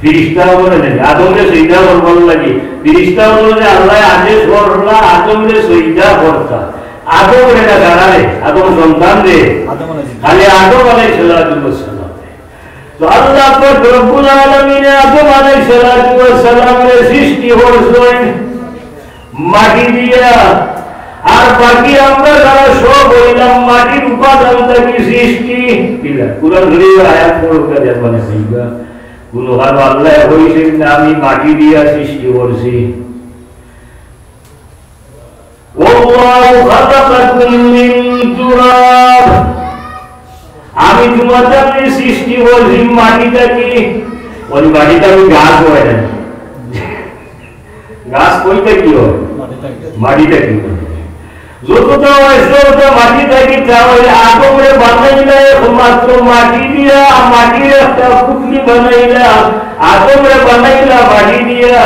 ফিরিস্তা বলে নাকি আদমরে সইদা করবার লাগে ফিরিস্তা বলে আল্লাহ আদেশ করলা আদমরে সইদা করতা আদম রে না জানারে আদম সন্তান রে খালি আদম আলাইহিস সালাম তো আল্লাহ পাক রব্বুল আলামিন আদম আলাইহিস সালাম রে সৃষ্টি করছেন মাটি দিয়া আর বাকি আমরা যারা সব হইলাম মাটির উপাদান থেকে সৃষ্টি কিলা কুরআন শরীফের আয়াত পড়তে যাবেন ভাইবা কোন ভালো আল্লাহ হইছেন না আমি মাটি দিয়া সৃষ্টি করছি ওয়াল্লাহু খালাকাকুম মিন তুরাব আমি তোমাদের সৃষ্টি করছি মাটি থেকে ওই মাটিটা আমি গাছ হয় না গাছ কইতে কি হয় মাটিটা কি হয় যতটা হয়েছে মাটি থেকে তাহলে আদমরে বানাইলে মাত্র মাটি দিয়া মাটির একটা পুটলি বানাইলা আদমরে বানাইলা মাটি দিয়া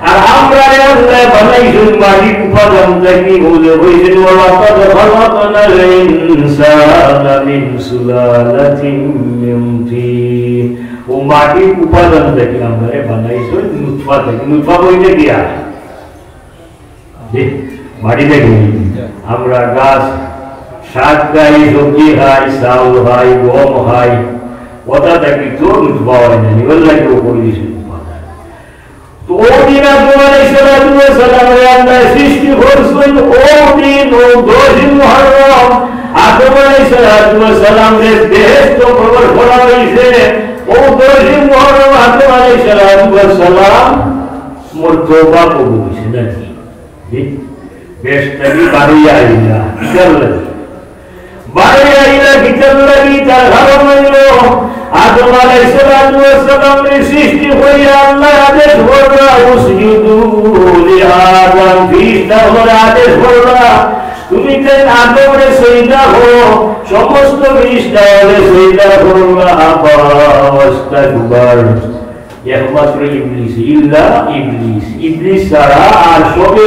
আর আমরা আল্লাহ বানাইছেন মাটির উপাদান থেকে বলে হয়েছেন ওয়ালাকাদ খালাকনাল ইনসানা মিন সুলালাতিন মিন তিন ও মাটির উপাদান থেকে আমরা বানাইছেন নুতফা থেকে নুতফা বইতে গিয়া মাটি থেকে আমরা গাছ শাক খাই সবজি খাই চাউল খাই গম খাই ওটা থেকে তো নুতফা হয় না এগুলো লাগে করে দিয়েছেন তো ওদিন আদম আলাইহিস সালাম রে আল্লাহ সৃষ্টি করছেন ওদিন ও 10 মুহররম আদম আলাইহিস সালাম রে বেহেশত খবর করা হইছে ও 10 মুহররম আদম আলাইহিস সালাম মোর তওবা কবুল হইছে নাকি ঠিক বেশটাই বাড়িয়া আইলা কিতাব লাগি বাড়িয়া আইলা কিতাব লাগি তার ঘর হইলো আদম আলাইহিস সালাম রে সৃষ্টি হইয়া আল্লাহ আদেশ করলা উসজুদু লিআদম ফিরিস্তা হলে আদেশ করলা তুমি কেন আদম রে সজদা করো সমস্ত ফিরিস্তা হলে সজদা করলা ওয়াস্তাকবার একমাত্র ইবলিস ইল্লা ইবলিস ছাড়া আর সবে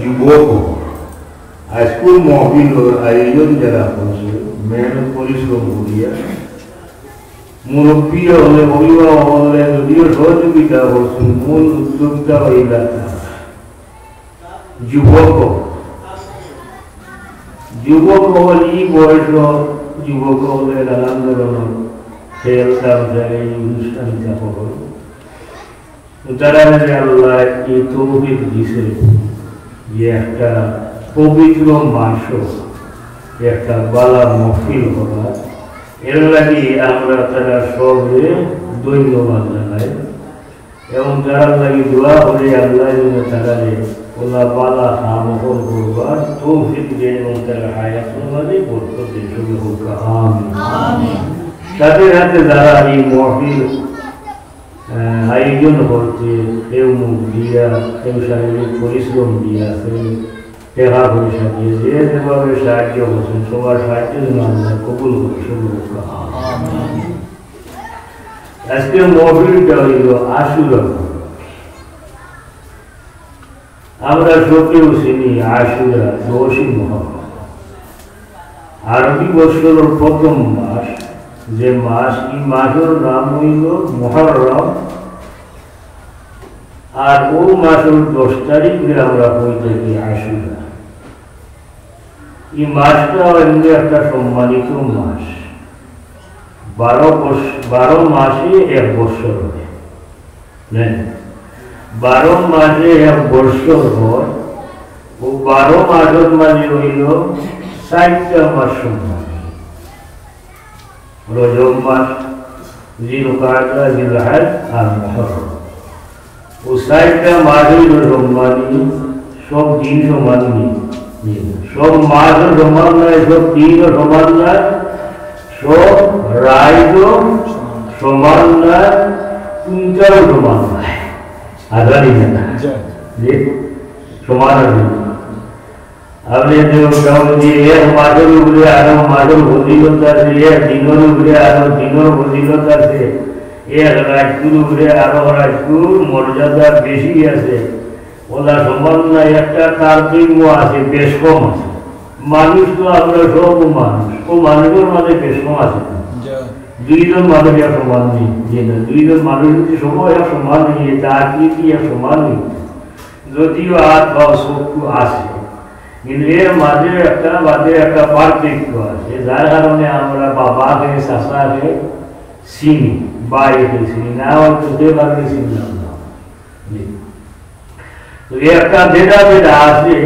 যুবক হাইস্কুল মহবিল আয়োজন যারা করছে মেহনত পরিশ্রম করিয়া মুরব্বী হলে অভিভাবক হলে যদিও সহযোগিতা করছেন মূল উদ্যোক্তা হইলা যুবক যুবক হল এই বয়স যুবক হলে নানান ধরনের খেল তামসা এই অনুষ্ঠানিতা হল তারা আল্লাহ এই তৌফিক দিছে যে একটা পবিত্র মাস একটা বালা মহফিল করা এর লাগে আমরা তারা সবে ধন্যবাদ জানাই এবং তারা লাগে দোয়া করে আল্লাহ যেন তারা ওলা বালা আমল করবার তৌফিক দেন এবং তারা হায়াতুল মাঝে বরকত দেন সবে হোক আমিন। সাথে সাথে যারা এই মহফিল আয়োজন করতে কেউ মুখ দিয়া কেউ শারীরিক পরিশ্রম দিয়া কেউ টেকা পয়সা দিয়ে যে যেভাবে সাহায্য করছেন সবার সাহায্য যেন আল্লাহ কবুল করে শুরু আজকে মহফিলটা হইল আশুরা আমরা সকেও চিনি আশুরা 10ই মুহররম আরবি বছরের প্রথম মাস যে মাস এই মাসের নাম হইল মুহররম আর ও মাসের 10 তারিখে আমরা হয়ে থাকি আশুরা এই মাসটা এমনি একটা সম্মানিত মাস 12 মাসে 1 বছর হয় 12 মাসে 1 বছর হয় ও 12 মাসের মানে হইল 60টা মাস সম্মানী রজব মাস জিলকাদা জিলহজ আর মুহররম ও 60টা মাস হইল সম্মানী সব দিন সমান নেই সব মাসও সমান নয় সব দিনও সমান নয় সব রায়ও সমান নয় কোনটাও সমান নয় আজানি না যে সমান আছে আপনি যে এক মাসের উপরে আরো মাসের ফজিলত আছে এক দিনের উপরে আরো দিনের ফজিলত আছে এক রাজকুর উপরে আরো রাজকুর মর্যাদা বেশি আছে ওলা সমান না একটা তারতম্য আছে বেশ কম আছে মানুষ তো আমরা সব মানুষ ও মানুষের মাঝে বেশ কম আছে দুইজন মানুষ এক সমান নেই যে না দুইজন মানুষ যদি সময় এক সমান নেই তার কি এক সমান নেই যদিও হাত বা চক্ষু আছে কিন্তু এর মাঝে একটা পার্থক্য আছে যার কারণে আমরা বাবাকে চাচাকে চিনি বাইরে চিনি না চোখে বাড়ি চিনলাম না একটা ভেদাভেদ আছে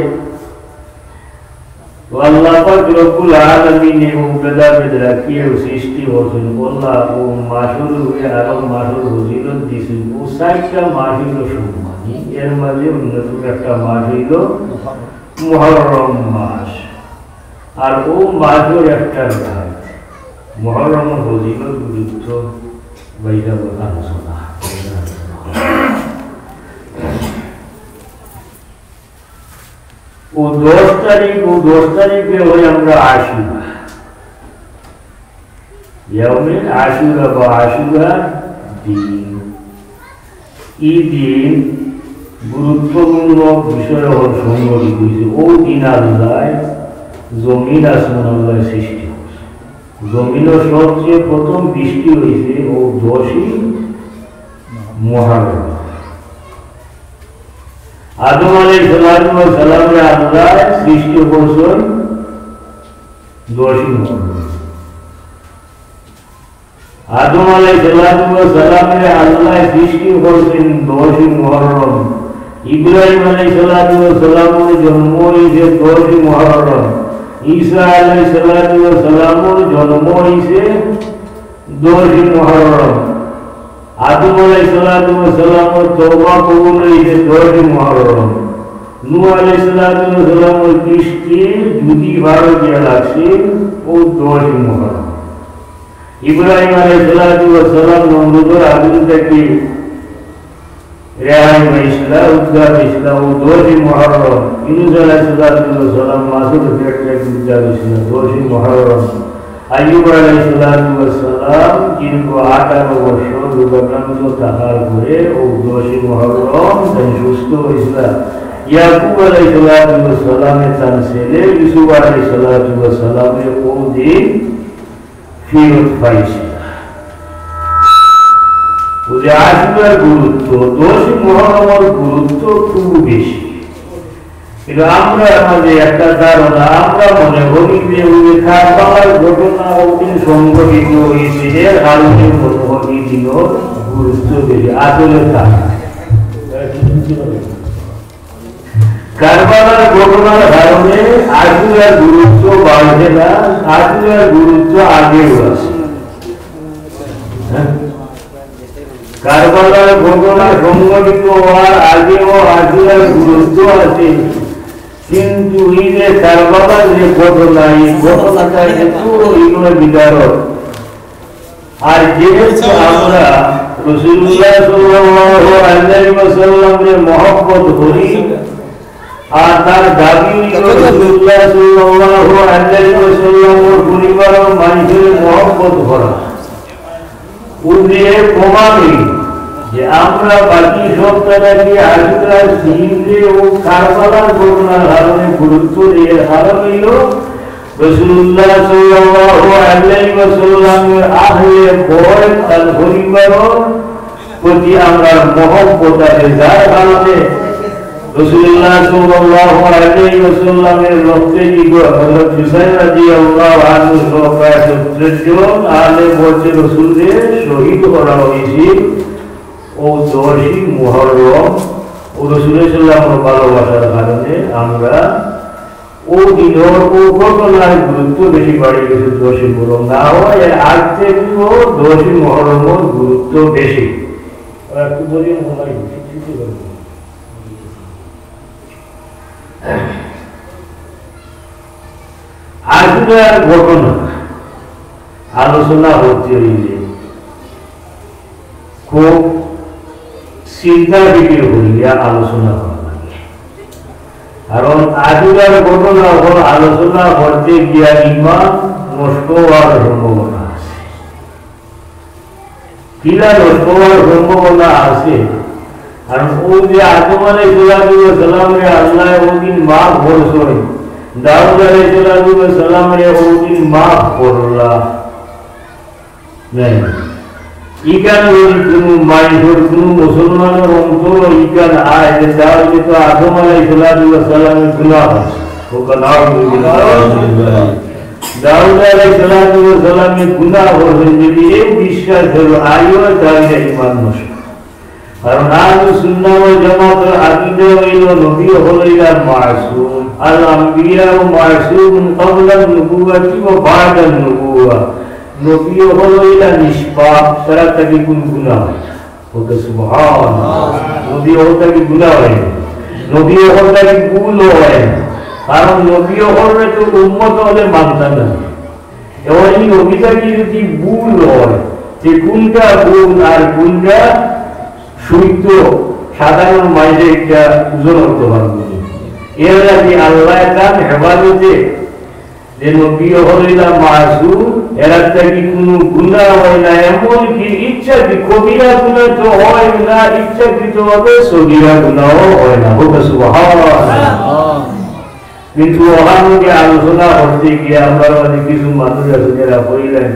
আল্লাহ পাক রব্বুল আলামিন এই ভেদাভেদ রাখিয়ে সৃষ্টি করেছেন আল্লাহ ও মাসুর আরব মাসুর ফজিলত দিয়েছেন ও 60টা মাস হইল সম্মানী এর মাঝে অন্যতম একটা মাস হইল মুহররম মাস আর ও মাসের একটা রাত মুহররম ফজিলত গুরুত্ব বাইরে আলোচনা ও 10 তারিখে হই আমরা আশুরা ইয়াউমে আশুরা বা আশুরা দিন এই দিন গুরুত্বপূর্ণ বিষয় হল সংগঠিত হয়েছে ও দিন আল্লাহ জমিন আসমান আল্লাহ সৃষ্টি করছে জমিনের সবচেয়ে প্রথম বৃষ্টি হয়েছে ও 10ই মুহররম আদম আলাইহিস সালামে আল্লাহ সৃষ্টি করছেন 10ই মুহররম আদম আলাইহিস সালামে আল্লাহ সৃষ্টি করছেন 10ই মুহররম ইব্রাহিম আলাইহিস সালামের জন্ম হয়েছে 10ই মুহররম ঈসা আলাইহিস সালামের জন্ম হয়েছে 10ই মুহররম আদম আলাইহিস সালামের তওবা কবুল হয়েছে 10ই মুহররম নূহ আলাইহিস সালামের কৃষ্টি যদি 12 দিয়া লাগছে ও 10ই মুহররম ইব্রাহিম আলাইহিস সালাম নমরুদের আগুন থেকে রেহাই পাইছিল উদ্ধার হয়েছিল ও 10ই মুহররম ইউনুস আলাইহিস সালাম মাসুদ পেটে গুজা গেছিল 10 মুহররম আইয়ুব আলাইহিস সালাম जिनको 18 বছর রোগাক্রান্ত থাকার পরে ও 10 মুহররম তিনি সুস্থ হয়েছিল ইয়াকুব আলাইহিস সালামের তার ছেলে ইউসুফ আলাইহিস সালামের ও দিন ফিরত পাইছে ওই আশুরার গুরুত্ব 10 মুহররমের গুরুত্ব খুব বেশি কিন্তু আমরা আমাদের একটা ধারণা আমরা মনে করি যে ওই কারবালার ঘটনা ওদিন সংঘটিত হয়েছে যে কারণে মনে হয় দিন গুরুত্ব বেশি আসলে তা কারবালার ঘটনার কারণে আশুরার গুরুত্ব বাড়ছে না আশুরার গুরুত্ব আগেও আছে কারবালার ঘটনা সংঘটিত হওয়ার আগেও আশুরার গুরুত্ব আছে কিন্তু এই যে কারবালার যে ঘটনা এই ঘটনাটা একটু এগুলো বিদারক আর যেহেতু আমরা রাসূলুল্লাহ সাল্লাল্লাহু আলাইহি ওয়াসাল্লামের মহব্বত করি আর তার দাবি রাসূলুল্লাহ সাল্লাল্লাহু আলাইহি ওয়াসাল্লামের পরিবারের মানুষের মহব্বত করা উদ্দেশ্য প্রমাণ যে আমরা বাকি সব তাদেরকে আশুরার দিনে ও কারবালার ঘটনার কারণে গুরুত্ব দিয়ে কারণ হইল রাসূলুল্লাহ সাল্লাল্লাহু আলাইহি ওয়াসাল্লামের আহলে বয়ত তার পরিবারের প্রতি আমরা মহব্বত আছে যার কারণে রাসূলুল্লাহ সাল্লাল্লাহু আলাইহি ওয়াসাল্লামের রক্তে হযরত হুসাইন রাদিয়াল্লাহু আনহু সহ 70 জন আহলে বয়ত রাসূলের শহীদ করা হয়েছে ও 10 মুহররম ও রাসূলের সাল্লাল্লাহু ভালোবাসার কারণে আমরা ও দিনের ও ঘটনার গুরুত্ব বেশি বাড়ি গেছে 10 মুহররম না হয় এর আগ থেকেও 10 মুহররমের গুরুত্ব বেশি একটু বলি মনে আশুরার ঘটনা আলোচনা হচ্ছে খুব চিন্তা বিক্রি করিয়া আলোচনা করা লাগে কারণ আশুরার ঘটনা আলোচনা করতে গিয়া ইমান নষ্ট হওয়ার সম্ভাবনা আছে কিনা নষ্ট হওয়ার সম্ভাবনা আছে কারণ ও যে আদম আলাইহিস সালামের আল্লাহ ওদিন মাফ করছেন দাউদ আলাইহিস সালামের ওদিন মাফ করলা নাই ইকান কোনো মাইহর কোনো মুসলমানের অন্তর ইকান আয় যে দাউদ তো আদম আলাইহিস সালামের গুনাহ ও কানাউযুবিল্লাহ দাউদ আলাইহিস সালামের গুনাহ হয়েছে যদি এই বিশ্বাস হলো আইও তাহলে ঈমান নষ্ট কারণ আহলে সুন্নাহ ওয়াল জামাতের আকীদা হইল নবী হলেন মাসুম আল আম্বিয়া মাসুম ক্বাবলা নবুওয়াতি ওয়া বা'দা নবুওয়া নবী হলেন নিষ্পাপ তারা থেকে কোন গুনাহ হয় ওকে সুবহানাল্লাহ নবী হতে কি গুনাহ হয় নবী হতে কি ভুল হয় কারণ নবী হলে তো উম্মত হলে মানতে না এই নবীটা কি যদি ভুল হয় যে কোনটা ভুল আর কোনটা শুদ্ধ সাধারণ মাইজে একটা ওজন করতে পারবে এর আগে আল্লাহ তার হেফাজতে যে নবী হইলা মাসুম এরা থেকে কোনো গুনাহ হয় না এমনকি ইচ্ছা কি কবিরা গুনাহ তো হয় না ইচ্ছাকৃতভাবে সগীরা গুনাহ হয় না ওকে সুবহানাল্লাহ কিন্তু ওখানে আলোচনা করতে গিয়ে আমরা কিছু মানুষ আছে যারা বললেন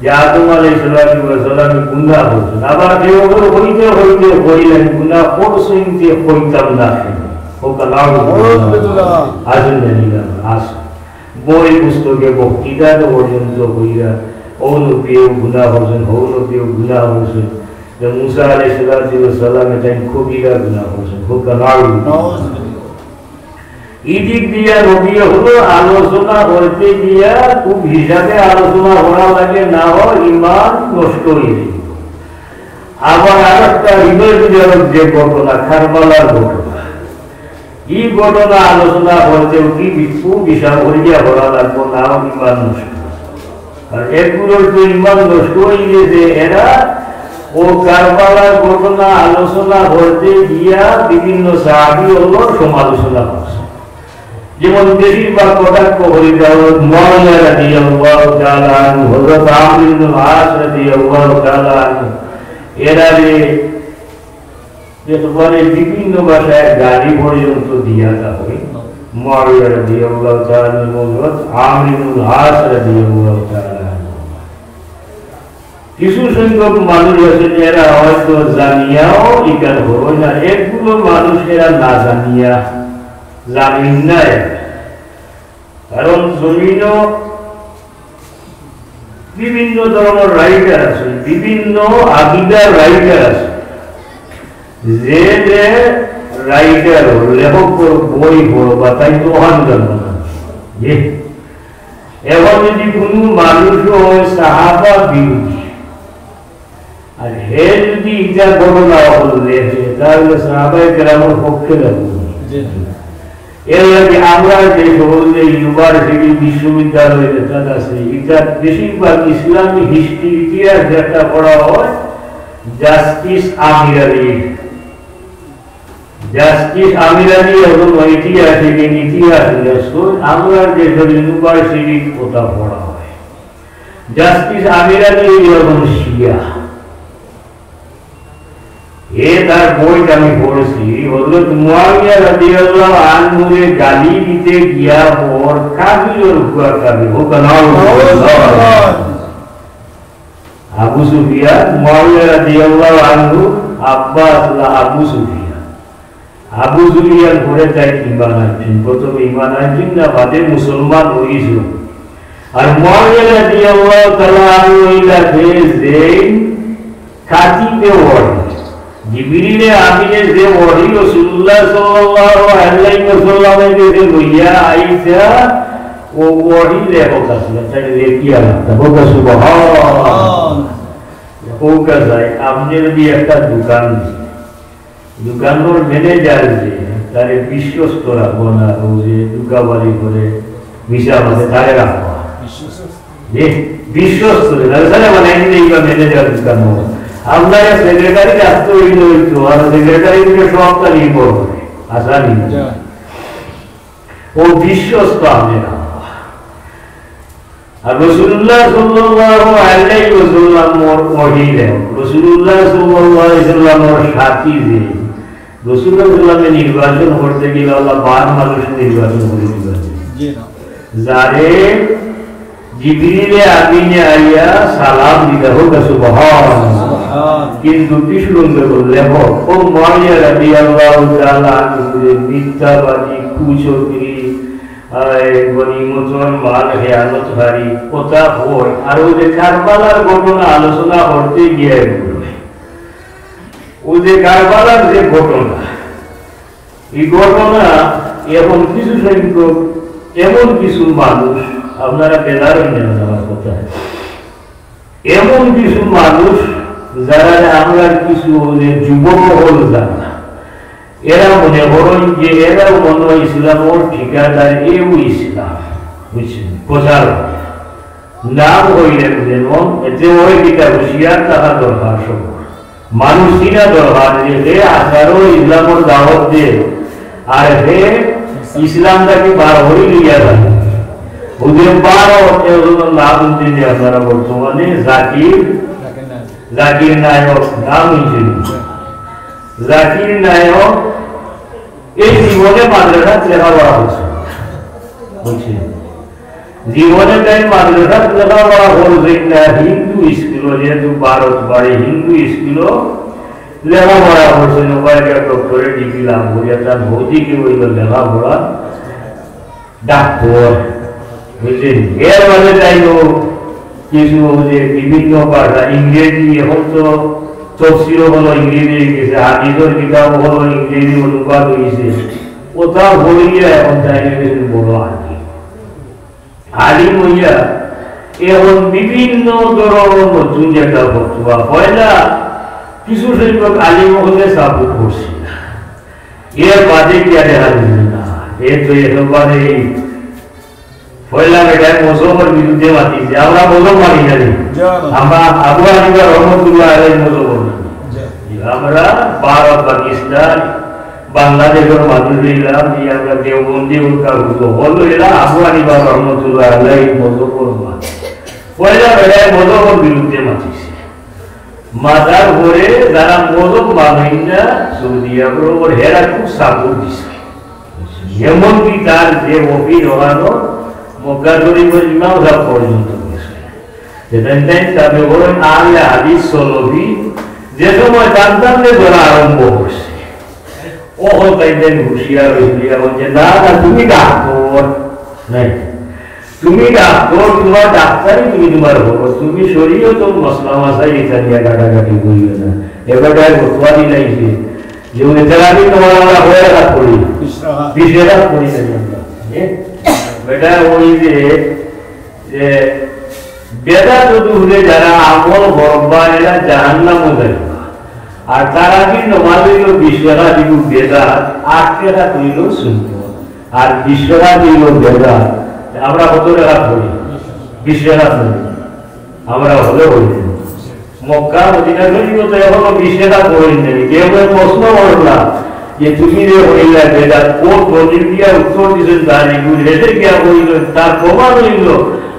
যে আদম আলাইহিস সালাম গুনাহ করছেন আবার কেউ হইতে হইতে বললেন গুনাহ করছেন যে হইতাম না ওকে নাউযুবিল্লাহ আজন নিলাম আস বই পুস্তকে বক্তৃতা পর্যন্ত হইয়া ও নবীও গুনাহ করছেন ও নবীও গুনাহ করছেন যে মুসা আলাইহিস সালাম তাই কবিরা গুনাহ করছেন ওকে নাউযুবিল্লাহ ইদিক দিয়া নবী হলো আলোচনা করতে গিয়া খুব হিসাবে আলোচনা করা লাগে না হয় ইমান নষ্ট হয়ে যায় আবার আরেকটা হৃদয় বিদারক যে ঘটনা কারবালার ঘটনা এই ঘটনা আলোচনা করতে কি খুব হিসাব করিয়া করা লাগবো না ইমান নষ্ট আর এগুলোর তো ইমান নষ্ট হয়ে গেছে এরা ও কারবালার ঘটনা আলোচনা করতে গিয়া বিভিন্ন সাহাবী হলো সমালোচনা করছে যেমন বেশিরভাগ কটাক্ষ হরিদ মুআবিয়া রাদিয়াল্লাহু তাআলা আনহু, হযরত আমর ইবনে আস রাদিয়াল্লাহু তাআলা আনহু, এরারে যেভাবে বিভিন্ন ভাষায় গালি পর্যন্ত দিয়া হয়। মুআবিয়া রাদিয়াল্লাহু তাআলা আনহু, হযরত আমর ইবনে আস রাদিয়াল্লাহু তাআলা আনহু। কিছু সংখ্যক মানুষ আছে যারা হয়তো জানিয়াও ইকার হয় না, একগুলো মানুষেরা না জানিয়া জানেন না। কারণ জমিনও বিভিন্ন ধরনের রাইটার আছে, বিভিন্ন আকিদার রাইটার আছে, যে যে রাইটার লেখক বই পড়ো বা তাই তো ওহান জানো না। এখন যদি কোনো মানুষ হয় সাহাবা বিরোধী আর হে যদি ইটা ঘটনা বললে তাহলে সাহাবায়ে কেরামের পক্ষে লাগবে। এর লাগে আমরা যে সকল ইউনিভার্সিটি বিশ্ববিদ্যালয় আছে এটা বেশিরভাগ ইসলামী হিস্ট্রি ইতিহাস যেটা পড়া হয় জাস্টিস আমির আলী এবং ঐতিহাসিক ইতিহাস আমরা যে ইউনিভার্সিটি কথা পড়া হয় জাস্টিস আমির আলী এবং শিয়া তার বইটা আমি পড়েছি। হযরত মুআবিয়া রাদিয়াল্লাহু আনহুকে গালি দিতে গিয়া পর কাফিরের উপর কাফির আবু সুফিয়ান, মুআবিয়া রাদিয়াল্লাহু আনহু আব্বাস আবু সুফিয়ান পরে তাই ঈমান আনছেন। প্রথমে ঈমান আনছেন না বাদে মুসলমান হয়েছিল। আর মুআবিয়া রাদিয়াল্লাহু তাআলা আনহু ইলাকে যেই কাতিবে ওয়াহি জিবরিলে আমিনে যে ওয়াহি রাসূলুল্লাহ সাল্লাল্লাহু আলাইহি ওয়াসাল্লামের কাছে লইয়া আইসা ও ওয়াহি লেখক আসলে তাই লেখিয়া রাখতা বলতো সুবহান। ও কাজাই আপনি যদি একটা দোকানের ম্যানেজার যে তারে বিশ্বস্ত রাখবো না, ও যে দুকাবারি করে ভিসা মাঝে তারে রাখবো বিশ্বস্ত মানে ম্যানেজার দোকান আপনার সেক্রেটারি রাখতে হইল হইতো আর সেক্রেটারি থেকে সবটা নির্ভর করে আসানি ও বিশ্বস্ত আমি না। আর রাসূলুল্লাহ সাল্লাল্লাহু আলাইহি ওয়াসাল্লাম মহিলা রাসূলুল্লাহ সাল্লাল্লাহু আলাইহি ওয়াসাল্লামের সাথী যে রাসূলুল্লাহ সাল্লাল্লাহু নির্বাচন করতে গেলে আল্লাহ 12 মানুষ নির্বাচন করে দিবেন যারে জিবরিলে আমিনে আইয়া সালাম দিতে হোক সুবহানাল্লাহ। কিন্তু বিষ্ণুকে বললে ও মুআবিয়া রাদিয়াল্লাহু তাআলা আনহু মিথ্যাবাদী কুচক্রী গনিমতন মাল খেয়ানতকারী কথা হয়। আর ও যে কারবালার ঘটনা আলোচনা করতে গিয়ে ও যে কারবালার যে ঘটনা এই ঘটনা এখন কিছু সংখ্যক এমন কিছু মানুষ আপনারা বেদার আমার কথা এমন কিছু মানুষ যারা আমরা কিছু যুবক হল জানা এরা মনে করেন যে এরাও মনে হয় ইসলামের ঠিকাদার এও ইসলাম বুঝছেন প্রচার নাম হইলেন যেমন যে ওই কিতা হুশিয়ার তাহা দরকার সব মানুষ চিনা দরকার যে হে আসারও ইসলামের দাওয়াত দে আর হে ইসলামটাকে বার হয়ে লিয়া যায় ওদের 12 নাম দিন আপনারা বর্তমানে জাকির নায়ক নাম হয়েছিল জাকির নায়ক এই জীবনে মাদ্রাসা লেখাপড়া হচ্ছে বুঝছেন জীবনে তাই মাদ্রাসা লেখাপড়া করবেন না হিন্দু স্কুল যেহেতু ভারত বাড়ি হিন্দু স্কুল লেখাপড়া করছেন ওয়াইকা ডক্টরেট ডিগ্রি লাভ করিয়া তার ভৌতিকে হইল লেখাপড়া ডাক্তার বুঝছেন। এর মাঝে তাইও কিছু যে বিভিন্ন ভাষা ইংরেজি এখন তো তফসির হলো ইংরেজি গেছে হাদিসের কিতাব হলো ইংরেজি অনুবাদ হয়েছে কোথাও বলিয়া এখন তাই বড় আলিম হইয়া এখন বিভিন্ন ধরনের নতুন যেটা ফতুয়া পয়লা কিছু সংখ্যক আলিম হলে সাপোর্ট করছে এর বাদে কি আর দেখা দিচ্ছে না এর তো একেবারে পয়লা বেটায় মুসলমানের বিরুদ্ধে মাতিছে আমরা মুসলমান মানি জানি আমরা আবু হানিফা রহমতুল্লাহ আলাইহি মুসলমান আমরা ভারত পাকিস্তান বাংলাদেশের মানুষ হইলাম যে আমরা দেওবন্দি হল এরা আফগানি বা রহমতুল্লাহ আল্লাহ মজফর পয়লা বেড়ায় মজফর বিরুদ্ধে মাতিছে মাতার পরে যারা মজফ মানেন না সৌদি আরবের হেরা খুব সাপোর্ট দিছে এমনকি তার যে অফিস হওয়ানো মক্কা শরীফের ইমাম সাহেব পর্যন্ত গেছে তবে বলেন আলে হাদিস সলভি যে সময় জানতাম যে ধরা আরম্ভ করছে ওহ তাইদের হুঁশিয়ার হইয়া বলছে না না তুমি ডাক্তার নাই তুমি ডাক্তার তোমার ডাক্তারই তুমি তোমার হবো তুমি শরীরও তো মশলা মশাই এটা নিয়ে কাটাকাটি করিও না এবারটায় বসুয়া দিলাই যে উনি তেলাবি তোমার আমরা হয়ে রাখ করি বিশেষ করি না বেটা ওই যে বেদা চতুর্থে যারা আমল করবা এরা জাহান্নামও যাইবা আর তারা কি নমাজ হইল 20 টাকা দিব বেদা 8 টাকা কইল শুনব আর 20 টাকা দিল বেদা আমরা কত টাকা করি 20 টাকা করি আমরা হলে হই মক্কা মদিনা শরীফ তো এখনো 20 টাকা করেন নাই কেউ প্রশ্ন করলা যে তুমি যে হইলা বেদা কোন দলিল দিয়া উত্তর দিছেন জানি হেসে গিয়া হইল তার প্রমাণ হইল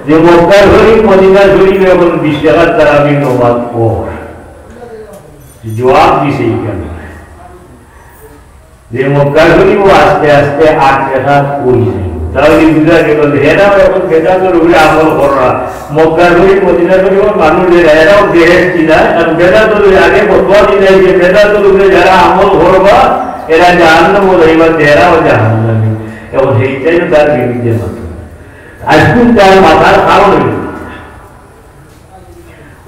যে মক্কা শরীফ মদিনা শরীফ এখন 20 টাকা তারাবি নমাজ পড় জবাব দিছে এখানে যে মক্কা শরীফ আস্তে আস্তে 8 টাকা কইছে তাহলে বুঝা গেল এরা এখন বেদাতের উপরে আমল করা মক্কা শরীফ মদিনা শরীফ মানুষের এরাও বেহেশতি না আর বেদাতের আগে ফতোয়া দিলাই যে বেদাতের উপরে যারা আমল করবা এরা জাহান্নামে যাইবা এরাও জাহান্নামে এবং সেইটাই তার বিরুদ্ধে মাত্র আজকুন তার মাথার কারণ হইল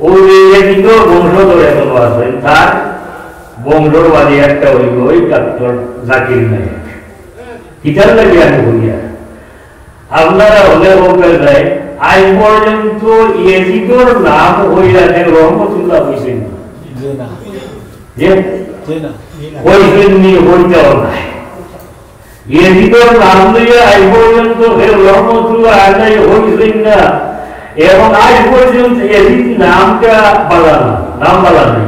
ওই কিন্তু বংশধর এখন আছেন তার বংশবাদী একটা হইল ওই ডাক্তার জাকির নায়ক কিতার লাগে আমি বলিয়া আপনারা হলে বলতে যায় আজ পর্যন্ত এজিদর নাম হইয়া যে রহমতুল্লাহ হইছেন হইছেননি হইতেও নাই এজিদর নাম লইয়া আজ পর্যন্ত রহমতুল্লাহ আল্লাহ হইছেন না এবং আজ পর্যন্ত এজিদ নামটা বালানো নাম বালানো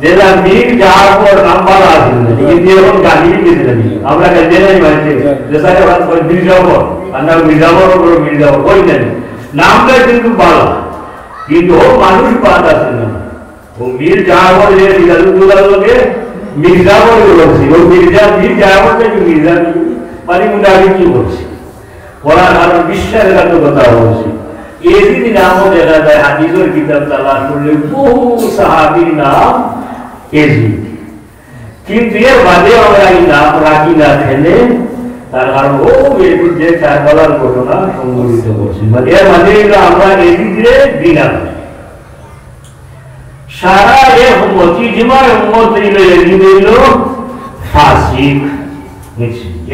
যেটা মীর যাওয়ার পর নাম বালা আসেন না কিন্তু এখন গালিয়ে গেছিলেন আমরা জেনাই মানছি যে স্যার মির্জাফর আমরা মির্জাফর মির্জাফর কই নেন নামটা কিন্তু বালা কিন্তু ও মানুষ বাদ আছে না ও মীর যাওয়ার যে রিজালুল্লাহকে মির্জাফর বলছি ও মীর যাওয়ার থেকে মির্জা মানে মুনাফি কি বলছি ওরা কারণ বিশ্বাসঘাতকতা বলছি এদিন নামও দেখা যায় হাদিসের কিতাব তালাশ করলে বহু সাহাবীর নাম এজিদ কিন্তু এর বাদে আমরা এই নাম রাখি না ফেলে তার কারণ ও এজিদ যে কারবালার ঘটনা সংঘটিত করছি মানে এর মাঝে আমরা এজিদে দিনা সারা এ উম্মতি জিমার উম্মত এজিদ হইল ফাসিক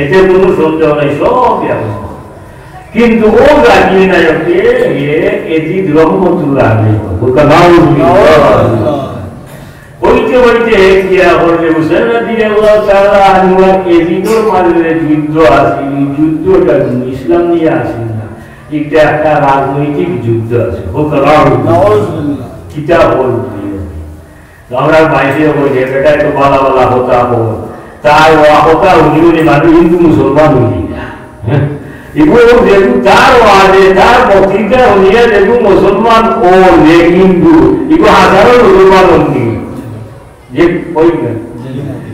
এতে কোনো সন্দেহ নাই সব ব্যবস্থা কিন্তু ও জাকির নায়ককে এজিদ রহমতুল্লাহ বলতে বলতে কিয়া বললে হুসেন রাদিয়াল্লাহু তাআলা আনহু এজিদর মাঝে যুদ্ধ আছে যুদ্ধটা ইসলাম নিয়ে আসে না এটা একটা রাজনৈতিক যুদ্ধ আছে কিতাব বলতে আমরা বাইরে বলি বেটা একটু বালা বালা হতা হো তার হতা উনি মানুষ হিন্দু মুসলমান হইলি না এগুলো যেহেতু তার ওয়াজে তার বক্তৃতা হইয়া যেহেতু মুসলমান ও যে হিন্দু এগুলো হাজারো মুসলমান হননি যে ওই না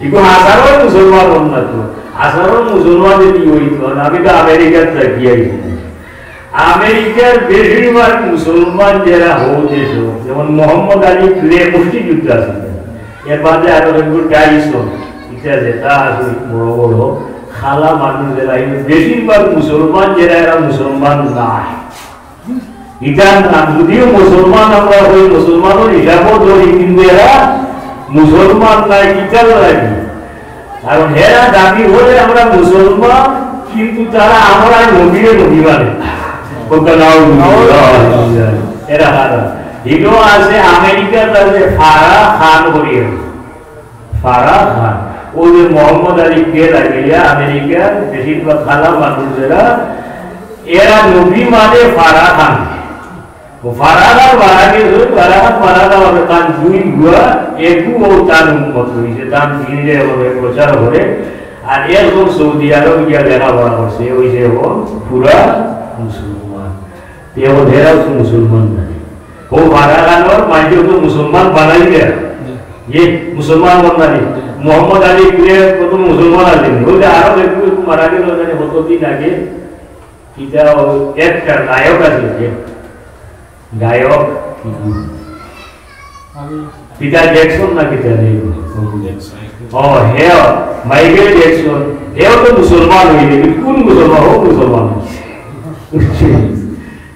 এগুলো হাজারো মুসলমান হন না তো হাজারো মুসলমান যদি হইত আমি তো আমেরিকার থাকি আইছি আমেরিকার বেশিরভাগ মুসলমান যারা হচ্ছে যেমন মোহাম্মদ আলী ফিরে মুষ্টিযুদ্ধ আছে এর বাদে আরো টাইসন ইত্যাদি তা আছে বড় বড় খালা মানুষ যারা বেশিরভাগ মুসলমান যারা এরা মুসলমান নাই এটা যদিও মুসলমান আমরা ওই মুসলমানের হিসাবও ধরি কিন্তু এরা মুসলমান নাই কিতাব লাগি কারণ এরা দাবি হলে আমরা মুসলমান কিন্তু তারা আমরা নবীরে নবী মানে এরা হারা এটাও আছে আমেরিকার আছে ফারা খান করিয়ে ফারা খান ওদের মোহাম্মদ আলী কে লাগিয়া আমেরিকার বেশিরভাগ খালা মানুষেরা এরা নবী মানে ফারা খান ফারাদার মারা গেছে ফারাদা হবে তার দুই গুয়া একু ও তার উন্মত হয়েছে তার ধীরে প্রচার করে আর এরকম সৌদি আরব গিয়া লেখাপড়া করছে ওই যে পুরা মুসলমান এও ধেরাও তো মুসলমান নাই ও বারাগানোর মাঝে তো মুসলমান বানাই দেয়া ये मुसलमान बनना नहीं मोहम्मद अली के को तो मुसलमान आदमी वो आरो देखो मारा के लोग ने होतो दिन आगे किता एक गायक আছে गायक पिता जैक्सन ना किता नहीं ओ है माइकल जैक्सन ये तो मुसलमान हुई लेकिन कौन मुसलमान हो मुसलमान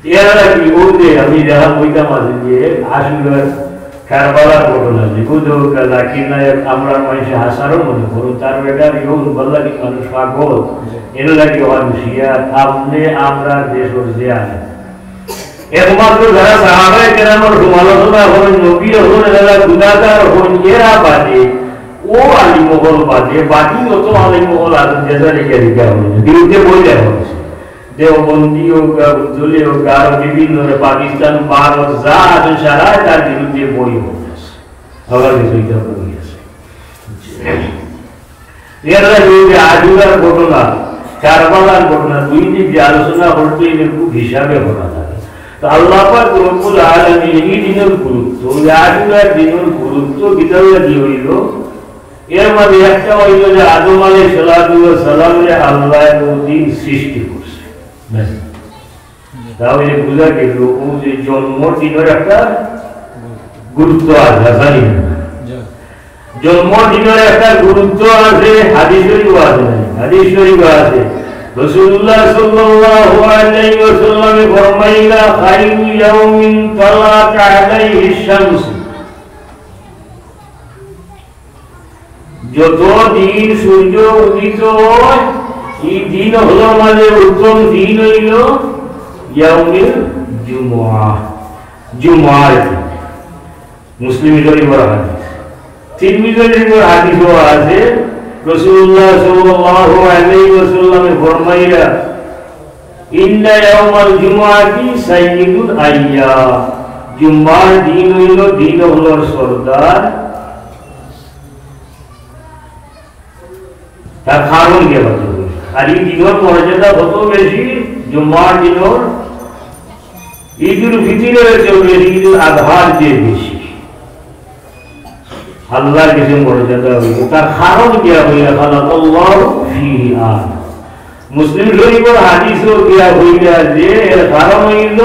ये वाला की वो दे अभी जहां कोईटा माजे ये आशुरा কারবালার ঘটনা যেগুলো জাকির নায়ক আমরা মানুষের হাসারও মনে করুন তার বেটার ইউন বল্লাকি মানুষ পাগল এর লাগে মানুষিয়াত আপনি আমরা দেশ যে আছে একমাত্র যারা সাহাবায়ে কেরামের সমালোচনা করেন নবী হলেন যারা গুনাহগার হন এরা বাদে ও আলী মোগল বাদে বাকি যত আলী মোগল আছেন যেটা লিখে দিতে হবে বিরুদ্ধে বই দেওয়া হয়েছে দেওবন্দি হোক উজ্জ্বলী হোক আরো বিভিন্ন পাকিস্তান ভারত যা আছে সারা তার বিরুদ্ধে বই হচ্ছে আবার বিষয়টা বইছে এরা যে আজুরার ঘটনা কারবালার ঘটনা দুই দিক যে আলোচনা করতে এর খুব হিসাবে করা থাকে তো আল্লাহ পাক রব্বুল আলামিন এই দিনের গুরুত্ব আজুরার দিনের গুরুত্ব ভিতরে কি হইল এর মধ্যে একটা হইল যে আদম আলাইহিস সালামের আল্লাহ নবীর সৃষ্টি তাহলে বুঝা গেল ও যে জন্মদিনের একটা গুরুত্ব আছে জানি না জন্মদিনের একটা গুরুত্ব আছে হাদিস শরীফ আছে রাসূলুল্লাহ সাল্লাল্লাহু আলাইহি ওয়াসাল্লাম ফরমাইলা খায়রু ইয়াউমিন তালাত আলাইহি শামস যত দিন সূর্য উদিত হয় এই দিন হলো আমাদের উত্তম দিন হইল ইয়াউমুল জুমআহ মুসলিম শরীফের হাদিস তিরমিজি শরীফের হাদিসও আছে রাসূলুল্লাহ সাল্লাল্লাহু আলাইহি ওয়াসাল্লাম ফরমাইয়া ইন্না ইয়াউমাল জুমআতি সাইয়্যিদুল আইয়াম জুমআর দিন হইল দিনগুলোর সরদার তার কারণ কি হবে আর এই দিনের মর্যাদা কত বেশি জুম্মার দিনের ঈদুল ফিতরের চেয়ে ঈদুল আজহার চেয়ে বেশি আল্লাহর কাছে মর্যাদা হইল তার কারণ কি হইল খালাকাল্লাহু ফিহি আদম মুসলিম শরীফের হাদিসও দেয়া হইল যে এর কারণ হইল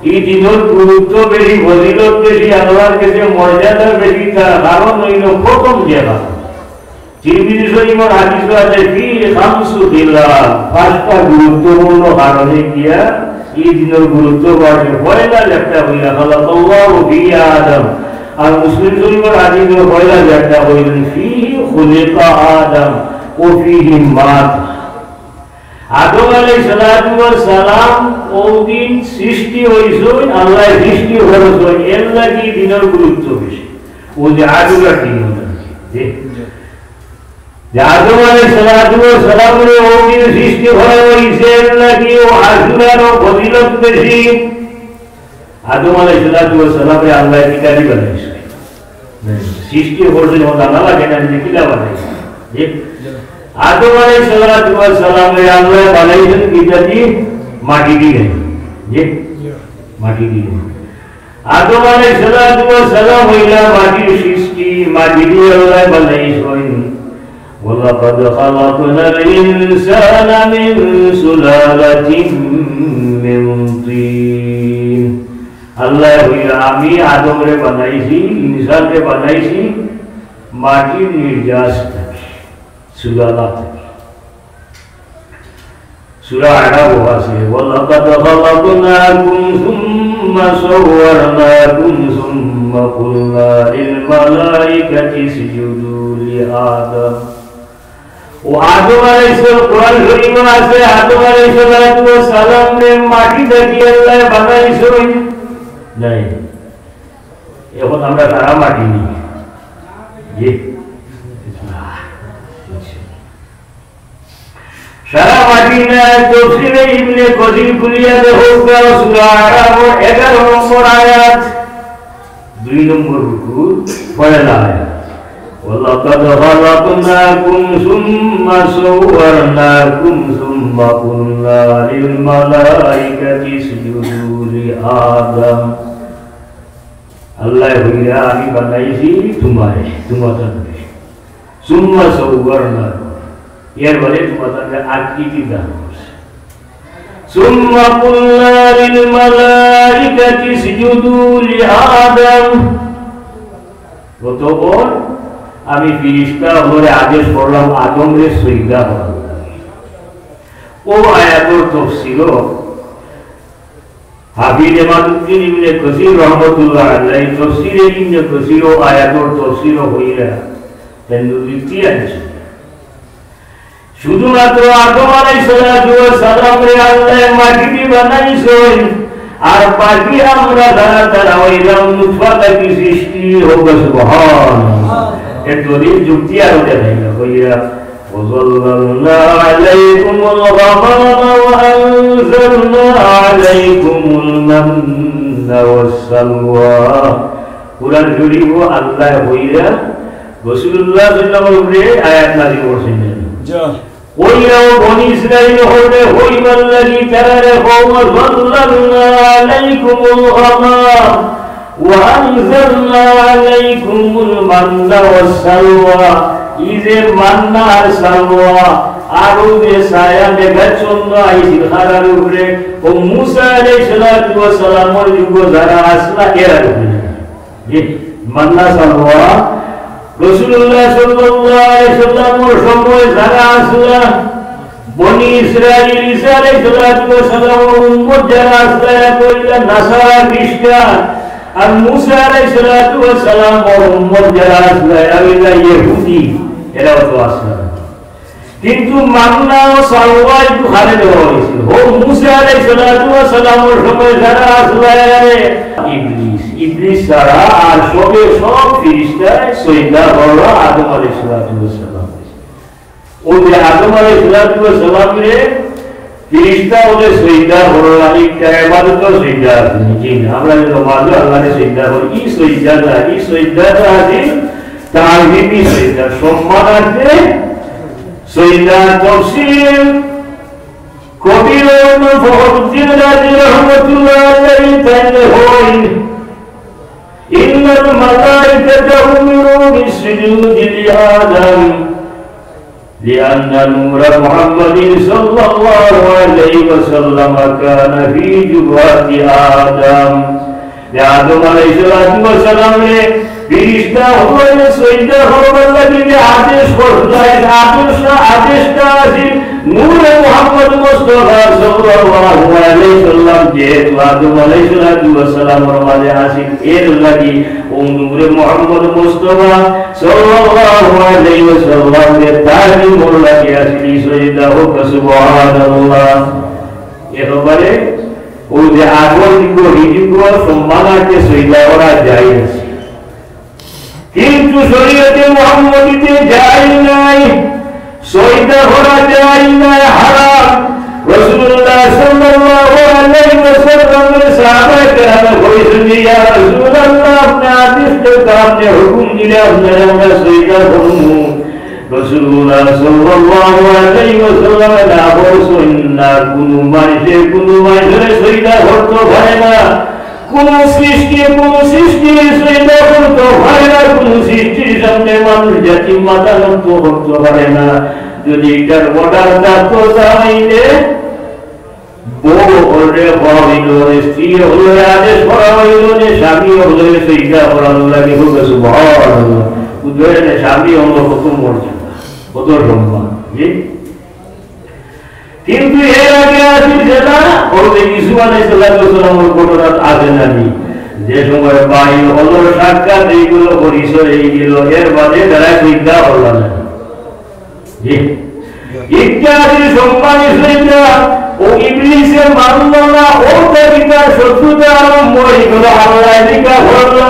এই দিনের গুরুত্ব বেশি ফজিলত বেশি আল্লাহর কাছে মর্যাদা বেশি তার কারণ হইল প্রথম জায়গা তিরমিজি শরীফের হাদিস আছে ফি খামসু দিলাল পাঁচটা গুরুত্বপূর্ণ কারণে গিয়া এই দিনের গুরুত্ব বাড়ে পয়লা একটা হইলা খালাকাল্লাহু ফি আদম আর মুসলিম শরীফের হাদিসে পয়লা একটা হইলেন ফিহি খুলিকা আদম ও ফিহি মাত আদম আলাইহিস সালাম ওই দিন সৃষ্টি হইছে আল্লাহ সৃষ্টি করেছে এর লাগি দিনের গুরুত্ব বেশি ও যে আদমের দিন আদম আলাইহিস সালামের ওই সৃষ্টি হয়েছে নাকি ও আশুরার ফজিলত বেশি আদম আলাইহিস সালামে আল্লাহ কিতাবি বানাইছে সৃষ্টি হয়েছে ও জানা লাগে না যে কিতাব বানাইছে আদম আলাইহিস সালামে আল্লাহ বানাইছেন কিতাবি মাটি দিয়ে যে মাটি দিয়ে আদম আলাইহিস সালাম হইলা মাটির সৃষ্টি মাটি দিয়ে আল্লাহ বানাইছেন وَلَقَدْ خَلَقْنَا الْإِنسَانَ مِنْ سُلَالَةٍ مِنْ طِينٍ আল্লাহ হইলা আমি আদমরে বানাইছি ইনসানকে বানাইছি মাটির নির্যাস থেকে সুলালা থেকে সূরা আরাব আছে وَلَقَدْ خَلَقْنَاكُمْ ثُمَّ صَوَّرْنَاكُمْ ثُمَّ قُلْنَا لِلْمَلَائِكَةِ اسْجُدُوا لِآدَمَ ও আদম আলাইহিস কোরআন শরীফে আছে আদম আলাইহিস সালাম নে মাটি থেকে আল্লাহ বানাইছেন নাই এখন আমরা তারা মাটি নি জি সারা মাটি না তাফসীরে ইবনে কাসির কুলিয়া দেখো সূরা আরাব 11 নম্বর আয়াত 2 নম্বর রুকু পয়লা আয়াত ولقد خلقناكم ثم صورناكم ثم قلنا للملائكة اسجدوا لآدم আল্লাহ হইয়া আমি বানাইছি তোমারে তোমাদের সুম্মা সওয়ারনা এর বলে তোমাদের আকৃতি দান করছে সুম্মা কুল্লা লিল মালাইকাতি ইসজুদু লিআদম অতঃপর আমি ফেরেশতা হলে আদেশ করলাম আদমকে সিজদা করতে ও আয়াতের তাফসীর হাফিজ ইমামউদ্দিন ইবনে কাসির রাহমাতুল্লাহ আলাইহি তাফসীরে ইবনে কাসির ও আয়াতের তাফসীর হইরা তেনজুতি আছে শুধুমাত্র আদম আলাইহিস সালামকে আল্লাহ মাটি দিয়ে বানাইছেন আর বাকি আমরা যারা হইলাম নুতফা থেকে সৃষ্টি হোক সুবহানাল্লাহ এর দলিল যুক্তি আর দেখাইলো হইরা وظللنا عليكم الغمام وأنزلنا عليكم المن والسلوى قرآن شريف الله هويرا رسول الله صلى الله عليه وسلم آيات نازل করছেন هويرا بني إسرائيل هويرا الذي كان قوم ظللنا عليكم الغمام وأنزلنا عليكم المن والسلوى ইজে মান্না আর সালওয়া আরো যে ছায়া মেঘাচ্ছন্ন আইছিল খারার উপরে ও মুসা আলাইহিস সালাতু ওয়াস সালামের যুগ যারা আসলা এরা জি মান্না সালওয়া রাসূলুল্লাহ সাল্লাল্লাহু আলাইহি সাল্লামের সময় যারা আসলা বনি ইসরাইল ঈসা আলাইহিস সালাতু ওয়াস সালামের উম্মত যারা আসলা কইলা নাসারা খ্রিস্টান আর মুসা আলাইহিস সালাতু ওয়াস সালামের উম্মত যারা আসলা এরা ইহুদি এরাও তো আসলো কিন্তু মান্না ও সালওয়া একটু খালে দেওয়া হয়েছিল ও মুসা আলাইহিস সালামের সময় যারা আসলো ইবলিস ছাড়া আর সব ফেরেশতা সজদা করল আদম আলাইহিস সালাম ও যে আদম আলাইহিস সালামের ফেরেশতা ওদের সজদা করল একটা ইবাদত সজদা জি আমরা যে নামাজ আল্লাহর সজদা করি এই সজদাটা আছে তাহিবি সজদা সম্মানার্থে সজদা তাফসীর কবির ফখরুদ্দিন রাজি রাহমাতুল্লাহ আলাইহি তাইলে হই ইন্নাল মালাইকাতা উমিরু বিসজুদি লিআদম لأن نور محمد صلى الله عليه وسلم كان في جبهة آدم آدم عليه الصلاة والسلام ফেরেশতা হয়ে সজদা করবার লাগি আদেশ করলেন আদেশটা আছে নূরে মুহাম্মদ মুস্তাফা সাল্লাল্লাহু আলাইহি সাল্লাম যে আদম আলাইহিস সালামের মাঝে আসেন এর লাগি ও নূরে মুহাম্মদ মুস্তাফা সাল্লাল্লাহু আলাইহি সাল্লাম এর তালিমুর লাগি আসি সজদা ও সুবহানাল্লাহ এরপরে ওই যে আগন্তুক হিজুক সম্মানার্থে সজদা করা যায় না কিন্তু শরীয়তে মুহাম্মদীতে জায়েজ নাই সজদা করা জায়েজ নাই হারাম রাসূলুল্লাহ সাল্লাল্লাহু আলাইহি ওয়াসাল্লামের সাহাবায়ে কেরাম কইছেন ইয়া রাসূলুল্লাহ আপনি আদেশ করতে আপনি হুকুম দিলে আমরা সজদা করব রাসূলুল্লাহ সাল্লাল্লাহু আলাইহি ওয়াসাল্লাম না বলেন না কোনো মানুষের সজদা করতে পারে না কোন সৃষ্টি সজদা করতে পারে না কোন সৃষ্টির সামনে মানুষ জাতি মাথা নত করতে পারে না যদি এটার অর্ডার থাকতো তাহলে বউ হলে হইল স্ত্রী হলে আদেশ করা হইল যে স্বামী হলে সজদা করার লাগে হোক সুবহানাল্লাহ বুঝলেন স্বামী হলো কত মর্যাদা কত সম্মান জি কিন্তু এর আগে আসি যেটা ওই ইসু আলাইহিস সালামের ঘটনা আছে নাকি যে সময় বায়ু হলো সাক্ষাৎ এইগুলো পরিচয় এই গেল এর বাদে তারা চিন্তা হলো না জি ইত্যাদি সম্মানী সৈন্যা ও ইবলিসের মানল না ও তার শত্রুতা আরম্ভ হয়ে গেল আল্লাহ দিকা হলো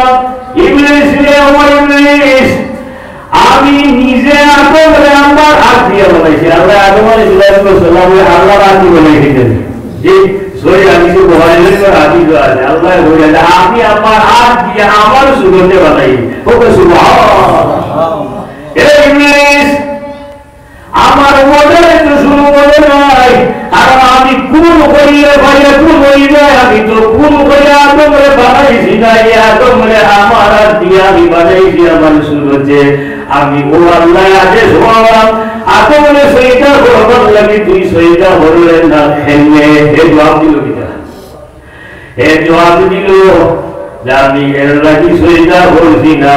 ইবলিস রে আমার ইবলিস আমি নিজে আদমরে আমার হাত দিয়ে বলেছি আল্লাহ আদম আলাইহিস সালামকে আল্লাহর হাত দিয়ে বলেছিলেন যে সই আমি তো বহাইলের হাদিস আছে আল্লাহ বলেন আমি আমার হাত দিয়ে আমার সুগন্ধে বানাই ওকে সুবহানাল্লাহ আমার মনে তো শুরু মনে নাই, কারণ আমি কোন করিলে ভাইয়া কোন হইবে, আমি তো কোন করে আদমরে বানাইছি না, আদমরে আমার আর দিয়ে আমি বানাইছি আমার সুরজে। আমি ও আল্লাহ আদেশ হলাম আদমরে সইটা করবার লাগে, তুই সইটা হলে না খেলে। হে জবাব দিল কিনা? হে জবাব দিল যে আমি এর লাগি সইটা করছি না।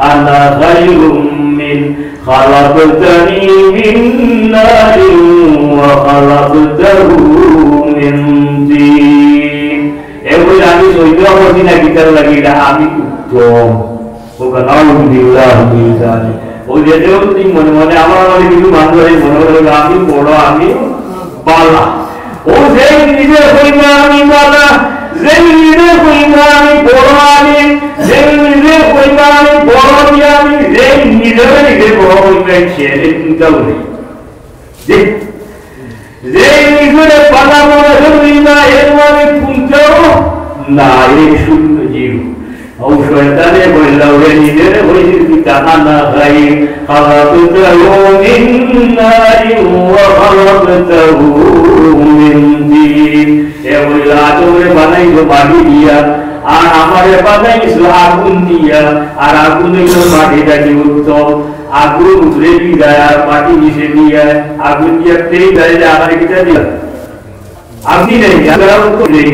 আনা খায়রুম মিন খালাকতানি মিন নারিন ওয়া খালাকতাহু মিন তিন। এবার আমি সইটা করছি না কিতার লাগি, এটা আমি উত্তম। ওকে আলহামদুলিল্লাহ মিন জানি। ও যেতেও তুমি মনে মনে আমার মনে কিছু মানুষ মনে মনে আমি বড়, আমি বালা। ও যে নিজে হইবা আমি বালা, যে নিজে হইবা আমি বড়, আমি যে নিজে হইবা আমি বড় দিয়া, আমি যে নিজে বড় হইবা ছেলে চিন্তা করি, যে নিজের পালা মনে হইবা এর মানে শুনতেও না, এই শূন্য জীব। ও শয়তানে বলল ওরে নিজের হইছি কানা খাই, খালাকতাহু মিন নারিন ওয়া খালাকতাহু মিন তিন। এ বলল আদমরে বানাইছো মাটি দিয়া, আর আমারে বানাইছো আগুন দিয়া, আর আগুন হইল মাটিটাকে উত্তম। আগুন উতরে যায় আর মাটি নিচে দিয়ে আগুন দিয়ে তেই যায়, আমার কিটা দিয়া আপনি নেই, আমরা উত্তর নেই।